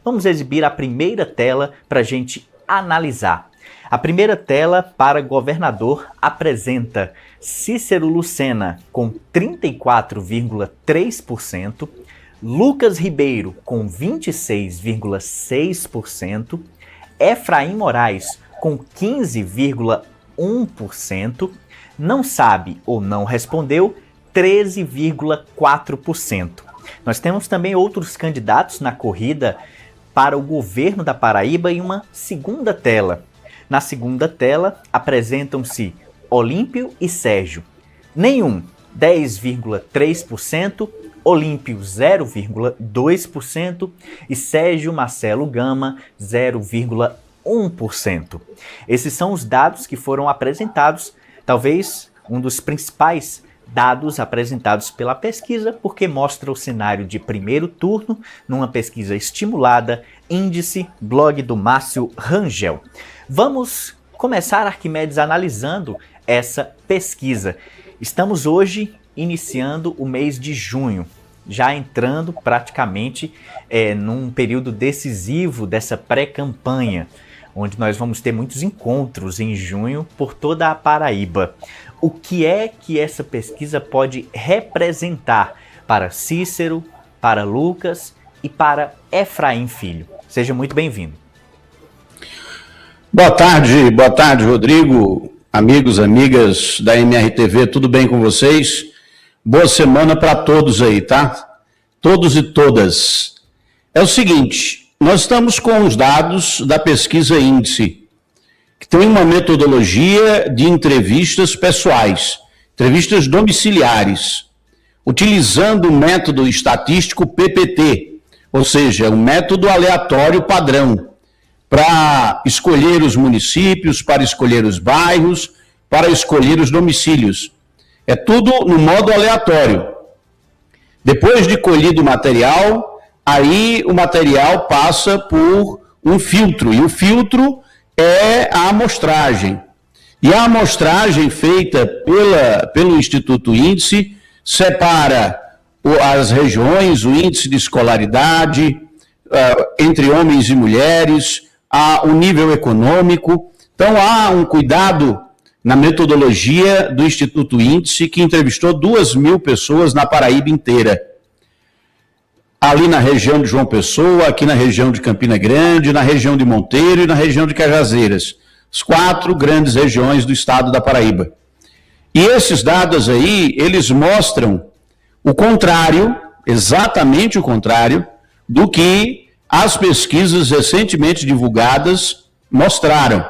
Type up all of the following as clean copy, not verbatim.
vamos exibir a primeira tela para a gente analisar. A primeira tela para governador apresenta Cícero Lucena com 34,3%, Lucas Ribeiro com 26,6%, Efraim Moraes com 15,1%, não sabe ou não respondeu 13,4%. Nós temos também outros candidatos na corrida para o governo da Paraíba em uma segunda tela. Na segunda tela apresentam-se Olímpio e Sérgio. Nenhum, 10,3%, Olímpio 0,2% e Sérgio Marcelo Gama 0,1%. Esses são os dados que foram apresentados, talvez um dos principais dados apresentados pela pesquisa, porque mostra o cenário de primeiro turno numa pesquisa estimulada, índice, blog do Márcio Rangel. Vamos começar, Arquimedes, analisando essa pesquisa. Estamos hoje iniciando o mês de junho, já entrando praticamente num período decisivo dessa pré-campanha, onde nós vamos ter muitos encontros em junho por toda a Paraíba. O que é que essa pesquisa pode representar para Cícero, para Lucas e para Efraim Filho? Seja muito bem-vindo. Boa tarde, Rodrigo, amigos, amigas da MRTV, tudo bem com vocês? Boa semana para todos aí, tá? Todos e todas. É o seguinte, nós estamos com os dados da pesquisa Índice, que tem uma metodologia de entrevistas pessoais, entrevistas domiciliares, utilizando o método estatístico PPT, ou seja, um método aleatório padrão, para escolher os municípios, para escolher os bairros, para escolher os domicílios. É tudo no modo aleatório. Depois de colhido o material, aí o material passa por um filtro, e o filtro é a amostragem. E a amostragem feita pelo Instituto Índice separa as regiões, o índice de escolaridade, entre homens e mulheres, o nível econômico. Então há um cuidado na metodologia do Instituto Índice, que entrevistou 2.000 pessoas na Paraíba inteira. Ali na região de João Pessoa, aqui na região de Campina Grande, na região de Monteiro e na região de Cajazeiras. As 4 grandes regiões do estado da Paraíba. E esses dados aí, eles mostram o contrário, exatamente o contrário, do que as pesquisas recentemente divulgadas mostraram.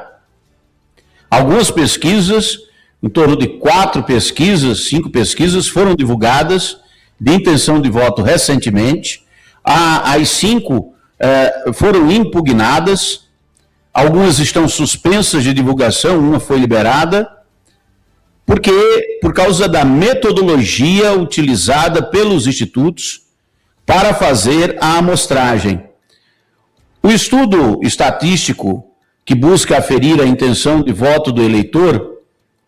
Algumas pesquisas, em torno de 4 pesquisas, 5 pesquisas, foram divulgadas de intenção de voto recentemente. As 5 foram impugnadas, algumas estão suspensas de divulgação, uma foi liberada, por causa da metodologia utilizada pelos institutos para fazer a amostragem. O estudo estatístico que busca aferir a intenção de voto do eleitor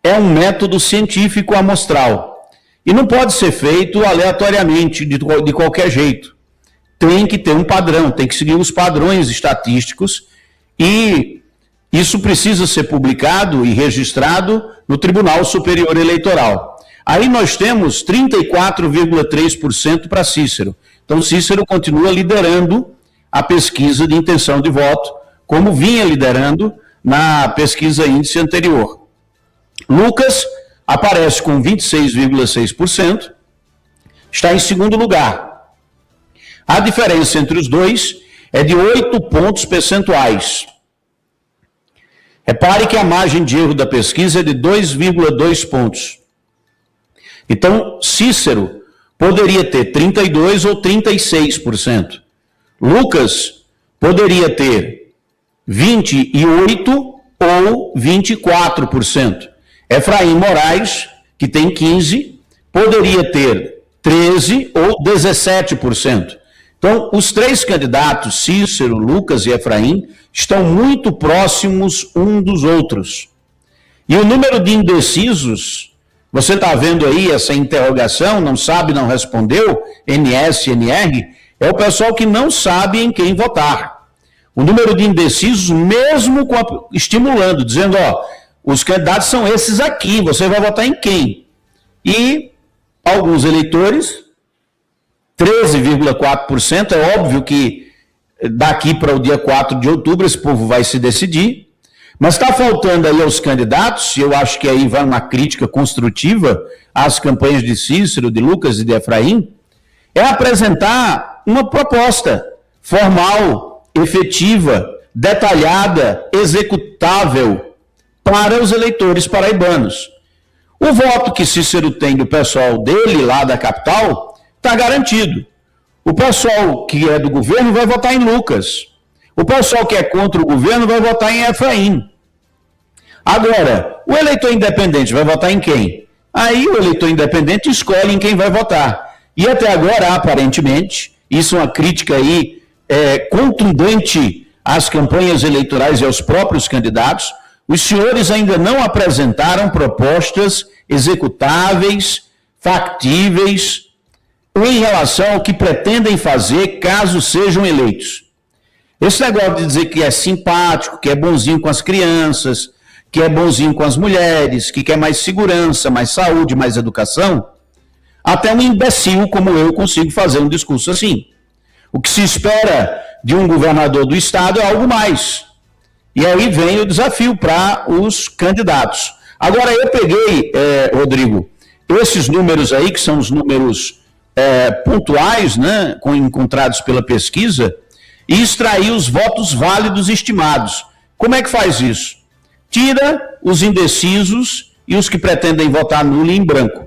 é um método científico amostral e não pode ser feito aleatoriamente, de qualquer jeito. Tem que ter um padrão, tem que seguir os padrões estatísticos e isso precisa ser publicado e registrado no Tribunal Superior Eleitoral. Aí nós temos 34,3% para Cícero. Então Cícero continua liderando a pesquisa de intenção de voto, como vinha liderando na pesquisa índice anterior. Lucas aparece com 26,6%, está em segundo lugar. A diferença entre os dois é de 8 pontos percentuais. Repare que a margem de erro da pesquisa é de 2,2 pontos. Então, Cícero poderia ter 32% ou 36%. Lucas poderia ter 28% ou 24%. Efraim Moraes, que tem 15%, poderia ter 13% ou 17%. Então, os 3 candidatos, Cícero, Lucas e Efraim, estão muito próximos um dos outros. E o número de indecisos, você está vendo aí essa interrogação, não sabe, não respondeu, NS, NR, é o pessoal que não sabe em quem votar. O número de indecisos, mesmo estimulando, dizendo, ó, os candidatos são esses aqui, você vai votar em quem? E alguns eleitores, 13,4%, é óbvio que daqui para o dia 4 de outubro esse povo vai se decidir, mas está faltando aí aos candidatos, e eu acho que aí vai uma crítica construtiva às campanhas de Cícero, de Lucas e de Efraim, é apresentar uma proposta formal, efetiva, detalhada, executável para os eleitores paraibanos. O voto que Cícero tem do pessoal dele, lá da capital, está garantido. O pessoal que é do governo vai votar em Lucas. O pessoal que é contra o governo vai votar em Efraim. Agora, o eleitor independente vai votar em quem? Aí o eleitor independente escolhe em quem vai votar. E até agora, aparentemente, isso é uma crítica aí contundente às campanhas eleitorais e aos próprios candidatos, os senhores ainda não apresentaram propostas executáveis, factíveis, em relação ao que pretendem fazer caso sejam eleitos. Esse negócio de dizer que é simpático, que é bonzinho com as crianças, que é bonzinho com as mulheres, que quer mais segurança, mais saúde, mais educação, até um imbecil como eu consigo fazer um discurso assim. O que se espera de um governador do estado é algo mais. E aí vem o desafio para os candidatos. Agora, eu peguei, Rodrigo, esses números aí, que são os números pontuais, né, encontrados pela pesquisa, e extrair os votos válidos estimados. Como é que faz isso? Tira os indecisos e os que pretendem votar nulo e em branco.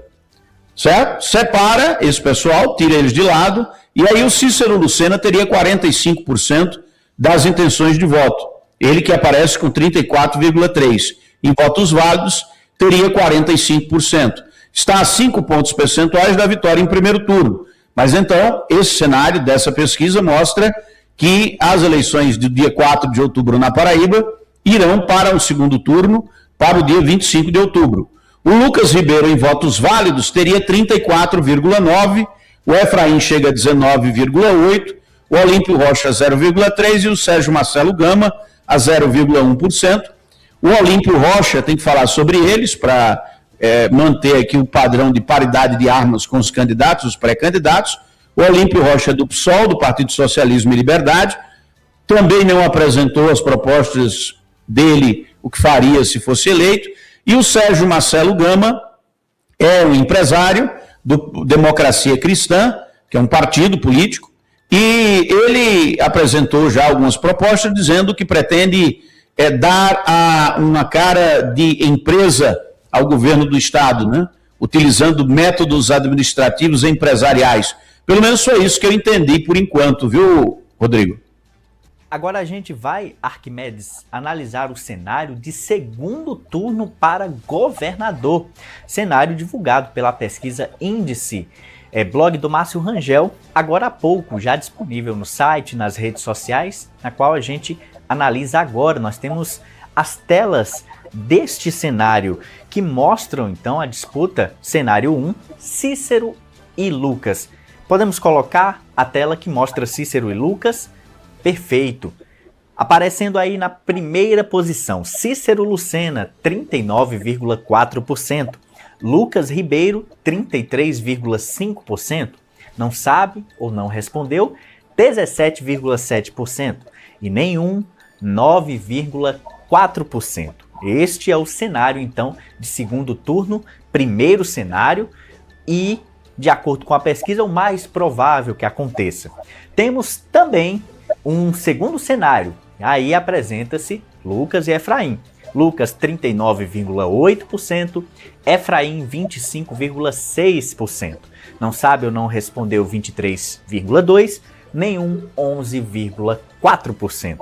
Certo? Separa esse pessoal, tira eles de lado, e aí o Cícero Lucena teria 45% das intenções de voto. Ele que aparece com 34,3%. Em votos válidos, teria 45%. Está a 5 pontos percentuais da vitória em primeiro turno. Mas então, esse cenário dessa pesquisa mostra que as eleições do dia 4 de outubro na Paraíba irão para o segundo turno, para o dia 25 de outubro. O Lucas Ribeiro, em votos válidos, teria 34,9%, o Efraim chega a 19,8%, o Olímpio Rocha 0,3% e o Sérgio Marcelo Gama a 0,1%. O Olímpio Rocha, tem que falar sobre eles para manter aqui o padrão de paridade de armas com os candidatos, os pré-candidatos. O Olímpio Rocha do PSOL, do Partido Socialismo e Liberdade, também não apresentou as propostas dele, o que faria se fosse eleito. E o Sérgio Marcelo Gama é um empresário do Democracia Cristã, que é um partido político, e ele apresentou já algumas propostas dizendo que pretende dar uma cara de empresa ao governo do Estado, né? Utilizando métodos administrativos e empresariais. Pelo menos foi isso que eu entendi por enquanto, viu, Rodrigo? Agora a gente vai, Arquimedes, analisar o cenário de segundo turno para governador. Cenário divulgado pela pesquisa Índice, blog do Márcio Rangel, agora há pouco, já disponível no site, nas redes sociais, na qual a gente analisa agora. Nós temos as telas deste cenário que mostram então a disputa. Cenário 1, Cícero e Lucas. Podemos colocar a tela que mostra Cícero e Lucas? Perfeito. Aparecendo aí na primeira posição, Cícero Lucena, 39,4%. Lucas Ribeiro, 33,5%. Não sabe ou não respondeu, 17,7%. E nenhum, 9,4%. Este é o cenário, então, de segundo turno, primeiro cenário e, de acordo com a pesquisa, o mais provável que aconteça. Temos também um segundo cenário, aí apresenta-se Lucas e Efraim. Lucas 39,8%, Efraim 25,6%. Não sabe ou não respondeu 23,2%, nenhum 11,4%.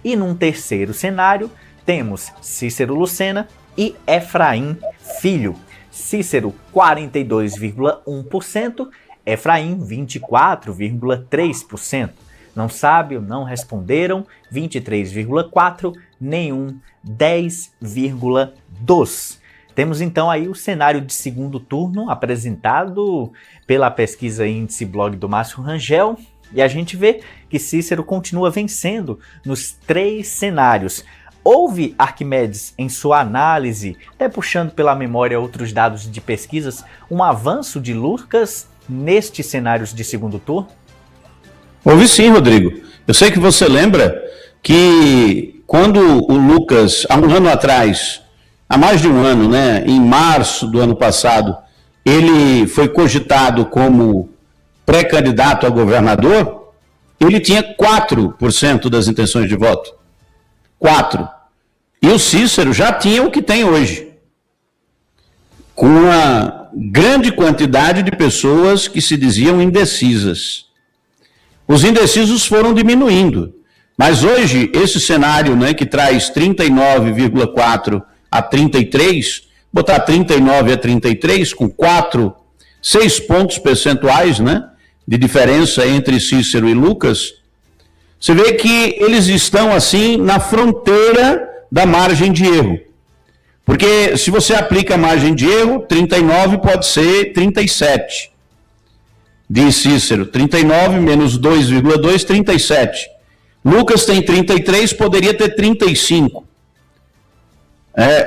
E num terceiro cenário, temos Cícero Lucena e Efraim Filho. Cícero 42,1%, Efraim 24,3%. Não sabe ou não responderam 23,4%, nenhum 10,2%. Temos então aí o cenário de segundo turno apresentado pela pesquisa Índice Blog do Márcio Rangel. E a gente vê que Cícero continua vencendo nos 3 cenários. Houve, Arquimedes, em sua análise, até puxando pela memória outros dados de pesquisas, um avanço de Lucas nestes cenários de segundo turno? Houve sim, Rodrigo. Eu sei que você lembra que quando o Lucas, há um ano atrás, há mais de um ano, né, em março do ano passado, ele foi cogitado como pré-candidato a governador, ele tinha 4% das intenções de voto. 4%. E o Cícero já tinha o que tem hoje, com uma grande quantidade de pessoas que se diziam indecisas. Os indecisos foram diminuindo, mas hoje esse cenário, né, que traz 39,4 a 33, botar 39 a 33 com 6 pontos percentuais, né, de diferença entre Cícero e Lucas, você vê que eles estão assim na fronteira da margem de erro. Porque se você aplica a margem de erro, 39 pode ser 37. De Cícero, 39 menos 2,2, 37. Lucas tem 33, poderia ter 35.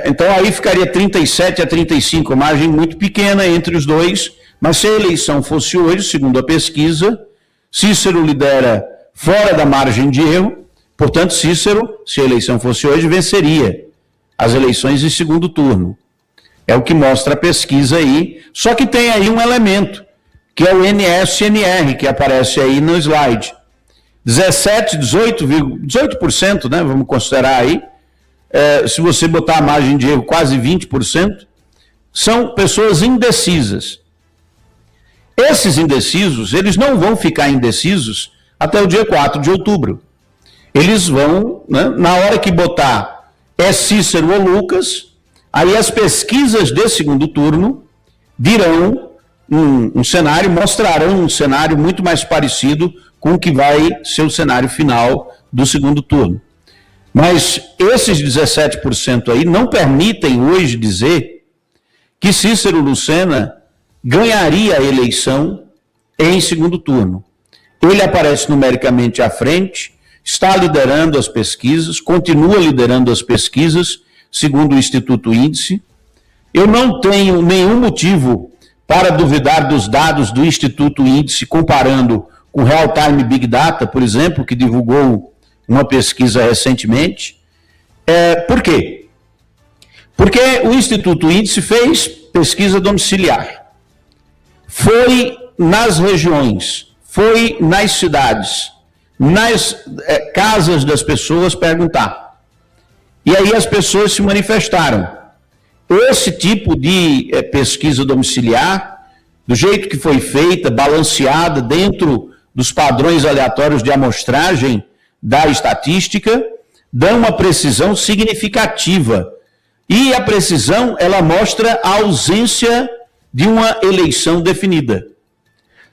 Então aí ficaria 37 a 35, margem muito pequena entre os dois, mas se a eleição fosse hoje, segundo a pesquisa, Cícero lidera fora da margem de erro, portanto Cícero, se a eleição fosse hoje, venceria as eleições em segundo turno. É o que mostra a pesquisa aí, só que tem aí um elemento, que é o NSNR, que aparece aí no slide. 18%, né, vamos considerar aí, se você botar a margem de erro quase 20%, são pessoas indecisas. Esses indecisos, eles não vão ficar indecisos até o dia 4 de outubro. Eles vão, né, na hora que botar Cícero ou Lucas, aí as pesquisas de segundo turno dirão um cenário, mostrarão um cenário muito mais parecido com o que vai ser o cenário final do segundo turno. Mas esses 17% aí não permitem hoje dizer que Cícero Lucena ganharia a eleição em segundo turno. Ele aparece numericamente à frente, está liderando as pesquisas, continua liderando as pesquisas, segundo o Instituto Índice. Eu não tenho nenhum motivo para duvidar dos dados do Instituto Índice, comparando com o Real Time Big Data, por exemplo, que divulgou uma pesquisa recentemente. Por quê? Porque o Instituto Índice fez pesquisa domiciliar. Foi nas regiões, foi nas cidades, nas casas das pessoas perguntar. E aí as pessoas se manifestaram. Esse tipo de pesquisa domiciliar, do jeito que foi feita, balanceada dentro dos padrões aleatórios de amostragem da estatística, dá uma precisão significativa. E a precisão, ela mostra a ausência de uma eleição definida.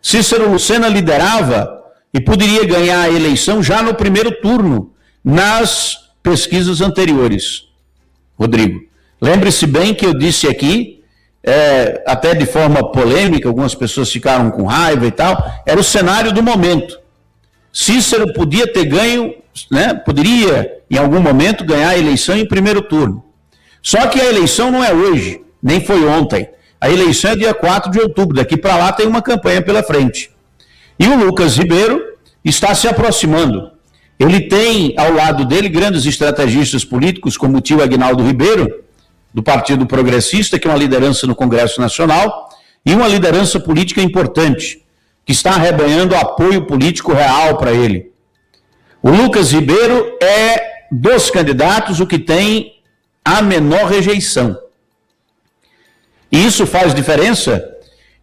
Cícero Lucena liderava e poderia ganhar a eleição já no primeiro turno, nas pesquisas anteriores. Rodrigo, lembre-se bem que eu disse aqui, até de forma polêmica, algumas pessoas ficaram com raiva e tal, era o cenário do momento. Cícero podia ter ganho, né, poderia em algum momento ganhar a eleição em primeiro turno. Só que a eleição não é hoje, nem foi ontem. A eleição é dia 4 de outubro, daqui para lá tem uma campanha pela frente. E o Lucas Ribeiro está se aproximando. Ele tem ao lado dele grandes estrategistas políticos, como o tio Aguinaldo Ribeiro, do Partido Progressista, que é uma liderança no Congresso Nacional, e uma liderança política importante, que está arrebanhando apoio político real para ele. O Lucas Ribeiro é dos candidatos o que tem a menor rejeição. E isso faz diferença?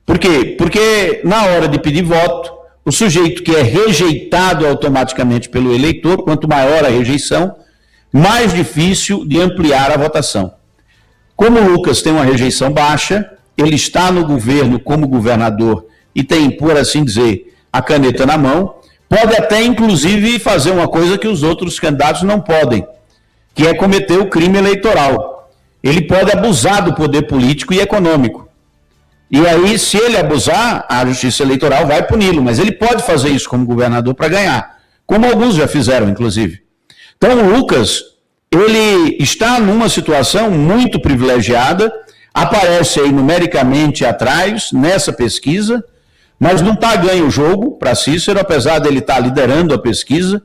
Por quê? Porque na hora de pedir voto, o sujeito que é rejeitado automaticamente pelo eleitor, quanto maior a rejeição, mais difícil de ampliar a votação. Como o Lucas tem uma rejeição baixa, ele está no governo como governador e tem, por assim dizer, a caneta na mão, pode até, inclusive, fazer uma coisa que os outros candidatos não podem, que é cometer o crime eleitoral. Ele pode abusar do poder político e econômico. E aí, se ele abusar, a Justiça Eleitoral vai puni-lo, mas ele pode fazer isso como governador para ganhar, como alguns já fizeram, inclusive. Então, o Lucas, ele está numa situação muito privilegiada, aparece aí numericamente atrás, nessa pesquisa, mas não está ganho o jogo para Cícero, apesar dele estar liderando a pesquisa,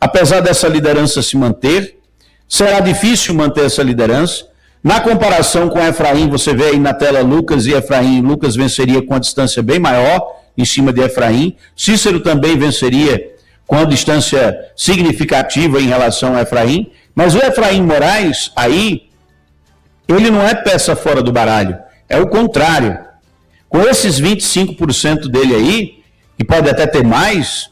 apesar dessa liderança se manter, será difícil manter essa liderança. Na comparação com Efraim, você vê aí na tela Lucas e Efraim, Lucas venceria com a distância bem maior em cima de Efraim, Cícero também venceria com a distância significativa em relação a Efraim, mas o Efraim Moraes, aí, ele não é peça fora do baralho, é o contrário. Com esses 25% dele aí, que pode até ter mais,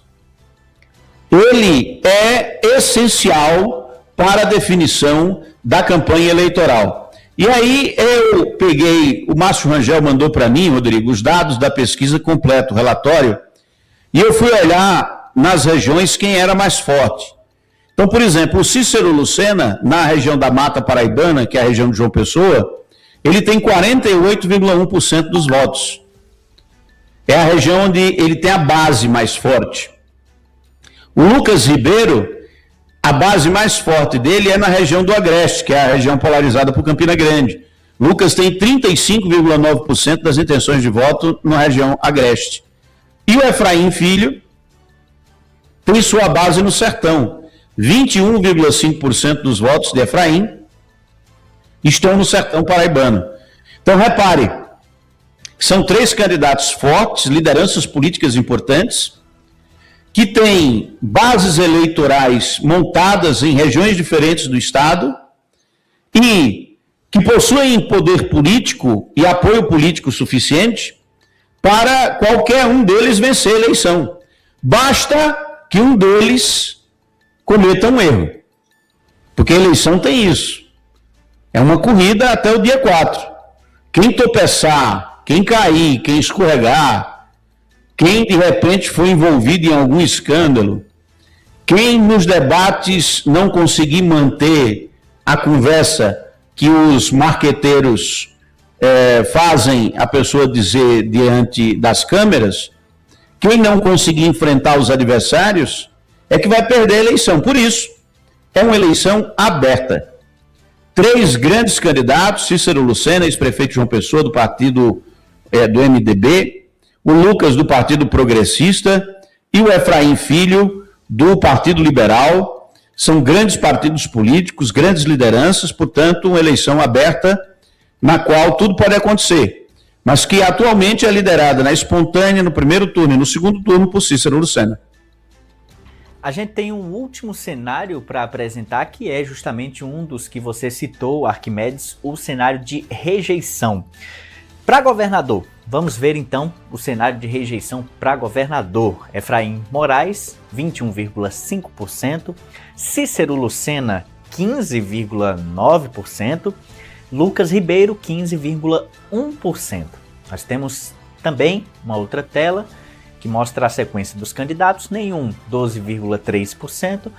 ele é essencial para a definição da campanha eleitoral. E aí eu peguei, o Márcio Rangel mandou para mim, Rodrigo, os dados da pesquisa completa, o relatório, e eu fui olhar nas regiões quem era mais forte. Então, por exemplo, o Cícero Lucena, na região da Mata Paraibana, que é a região de João Pessoa, ele tem 48,1% dos votos. É a região onde ele tem a base mais forte. O Lucas Ribeiro, a base mais forte dele é na região do Agreste, que é a região polarizada por Campina Grande. Lucas tem 35,9% das intenções de voto na região Agreste. E o Efraim Filho tem sua base no Sertão. 21,5% dos votos de Efraim estão no Sertão paraibano. Então, repare, são 3 candidatos fortes, lideranças políticas importantes, que têm bases eleitorais montadas em regiões diferentes do Estado e que possuem poder político e apoio político suficiente para qualquer um deles vencer a eleição. Basta que um deles cometa um erro, porque a eleição tem isso. É uma corrida até o dia 4. Quem tropeçar, quem cair, quem escorregar, quem de repente foi envolvido em algum escândalo, quem nos debates não conseguir manter a conversa que os marqueteiros fazem a pessoa dizer diante das câmeras, quem não conseguir enfrentar os adversários é que vai perder a eleição. Por isso, é uma eleição aberta. 3 grandes candidatos, Cícero Lucena, ex-prefeito de João Pessoa, do partido do MDB, o Lucas, do Partido Progressista, e o Efraim Filho, do Partido Liberal. São grandes partidos políticos, grandes lideranças, portanto, uma eleição aberta na qual tudo pode acontecer, mas que atualmente é liderada na espontânea, no primeiro turno e no segundo turno por Cícero Lucena. A gente tem um último cenário para apresentar, que é justamente um dos que você citou, Arquimedes, o cenário de rejeição. Para governador, vamos ver então o cenário de rejeição para governador. Efraim Moraes, 21,5%, Cícero Lucena, 15,9%, Lucas Ribeiro, 15,1%. Nós temos também uma outra tela que mostra a sequência dos candidatos, nenhum 12,3%,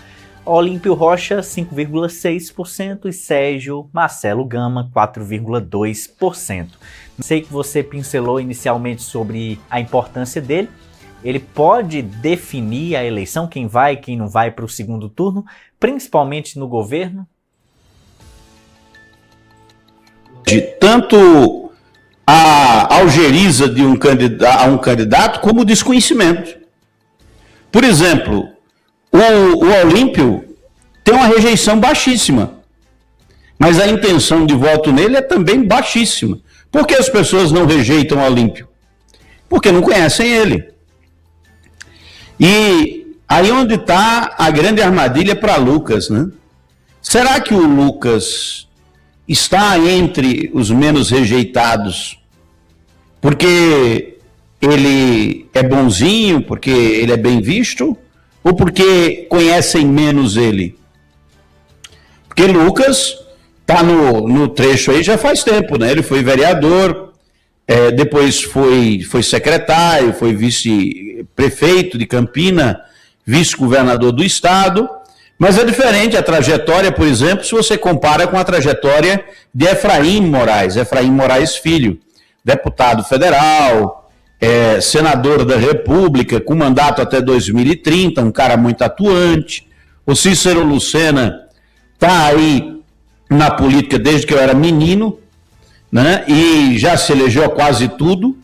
Olímpio Rocha 5,6% e Sérgio Marcelo Gama 4,2%. Sei que você pincelou inicialmente sobre a importância dele, ele pode definir a eleição, quem vai e quem não vai para o segundo turno, principalmente no governo? De tanto a algeriza de um candidato como o desconhecimento. Por exemplo, o Olímpio tem uma rejeição baixíssima, mas a intenção de voto nele é também baixíssima. Por que as pessoas não rejeitam o Olímpio? Porque não conhecem ele. E aí onde está a grande armadilha para Lucas, né? Será que o Lucas está entre os menos rejeitados porque ele é bonzinho, porque ele é bem visto, ou porque conhecem menos ele? Porque Lucas está no trecho aí já faz tempo, né? Ele foi vereador, depois foi secretário, foi vice-prefeito de Campina, vice-governador do estado. Mas é diferente a trajetória, por exemplo, se você compara com a trajetória de Efraim Moraes Filho. deputado federal, senador da República, com mandato até 2030, um cara muito atuante. O Cícero Lucena está aí na política desde que eu era menino, né? E já se elegeu a quase tudo,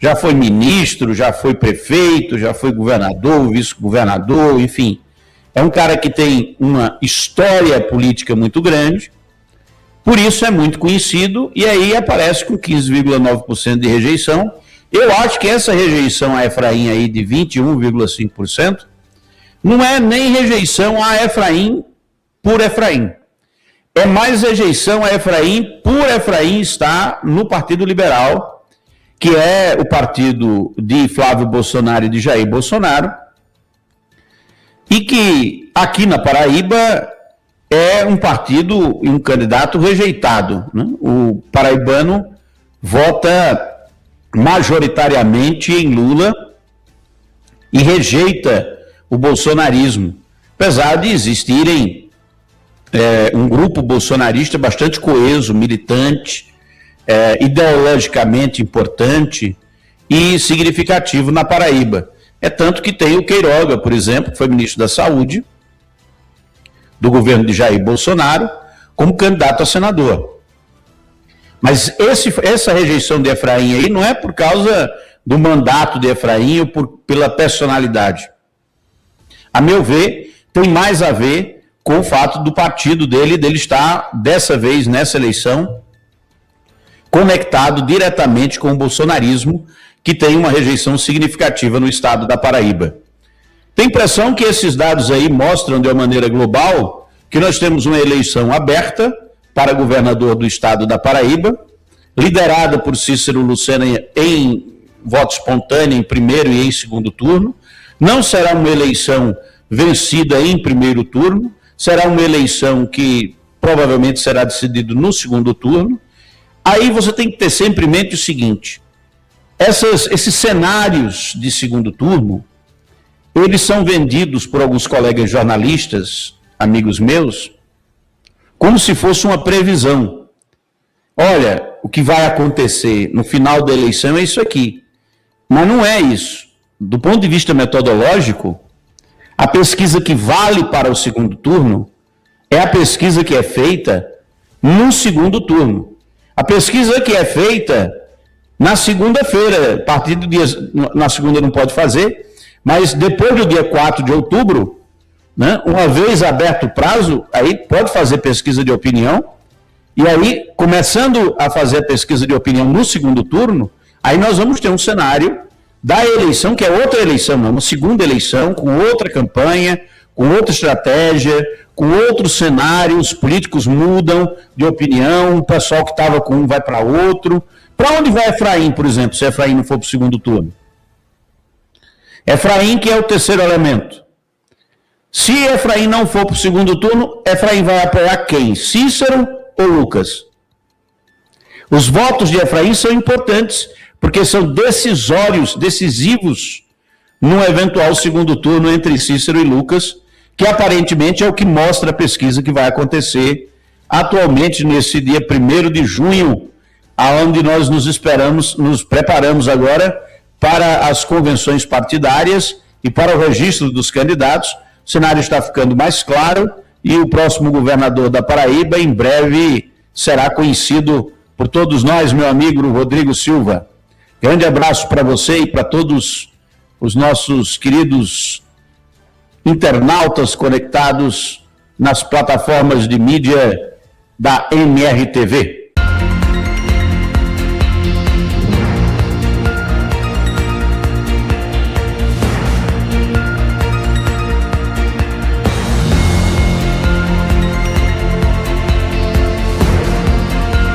já foi ministro, já foi prefeito, já foi governador, vice-governador, enfim. É um cara que tem uma história política muito grande, por isso é muito conhecido, e aí aparece com 15,9% de rejeição. Eu acho que essa rejeição a Efraim aí de 21,5% não é nem rejeição a Efraim por Efraim. É mais rejeição a Efraim por Efraim estar no Partido Liberal, que é o partido de Flávio Bolsonaro e de Jair Bolsonaro, e que aqui na Paraíba é um partido e um candidato rejeitado, né? O paraibano vota majoritariamente em Lula e rejeita o bolsonarismo, apesar de existirem um grupo bolsonarista bastante coeso, militante, ideologicamente importante e significativo na Paraíba. É tanto que tem o Queiroga, por exemplo, que foi ministro da Saúde do governo de Jair Bolsonaro, como candidato a senador. Mas essa rejeição de Efraim aí não é por causa do mandato de Efraim ou pela personalidade. A meu ver, tem mais a ver com o fato do partido dele estar, dessa vez, nessa eleição, conectado diretamente com o bolsonarismo, que tem uma rejeição significativa no estado da Paraíba. Tem impressão que esses dados aí mostram, de uma maneira global, que nós temos uma eleição aberta para governador do estado da Paraíba, liderada por Cícero Lucena em voto espontâneo em primeiro e em segundo turno. Não será uma eleição vencida em primeiro turno, será uma eleição que provavelmente será decidida no segundo turno. Aí você tem que ter sempre em mente o seguinte: esses cenários de segundo turno, eles são vendidos por alguns colegas jornalistas, amigos meus, como se fosse uma previsão. Olha, o que vai acontecer no final da eleição é isso aqui. Mas não é isso. Do ponto de vista metodológico, a pesquisa que vale para o segundo turno é a pesquisa que é feita no segundo turno. A pesquisa que é feita na segunda-feira, a partir do dia... Na segunda não pode fazer, mas depois do dia 4 de outubro, né, uma vez aberto o prazo, aí pode fazer pesquisa de opinião, e aí, começando a fazer a pesquisa de opinião no segundo turno, aí nós vamos ter um cenário da eleição, que é outra eleição, uma segunda eleição, com outra campanha, com outra estratégia, com outros cenários, políticos mudam de opinião, o pessoal que estava com um vai para outro. Para onde vai Efraim, por exemplo, se Efraim não for para o segundo turno? Efraim, que é o terceiro elemento. Se Efraim não for para o segundo turno, Efraim vai apoiar quem? Cícero ou Lucas? Os votos de Efraim são importantes, porque são decisivos num eventual segundo turno entre Cícero e Lucas, que aparentemente é o que mostra a pesquisa que vai acontecer atualmente nesse dia 1º de junho, aonde nós nos preparamos agora para as convenções partidárias e para o registro dos candidatos. O cenário está ficando mais claro e o próximo governador da Paraíba em breve será conhecido por todos nós, meu amigo Rodrigo Silva. Grande abraço para você e para todos os nossos queridos internautas conectados nas plataformas de mídia da MRTV.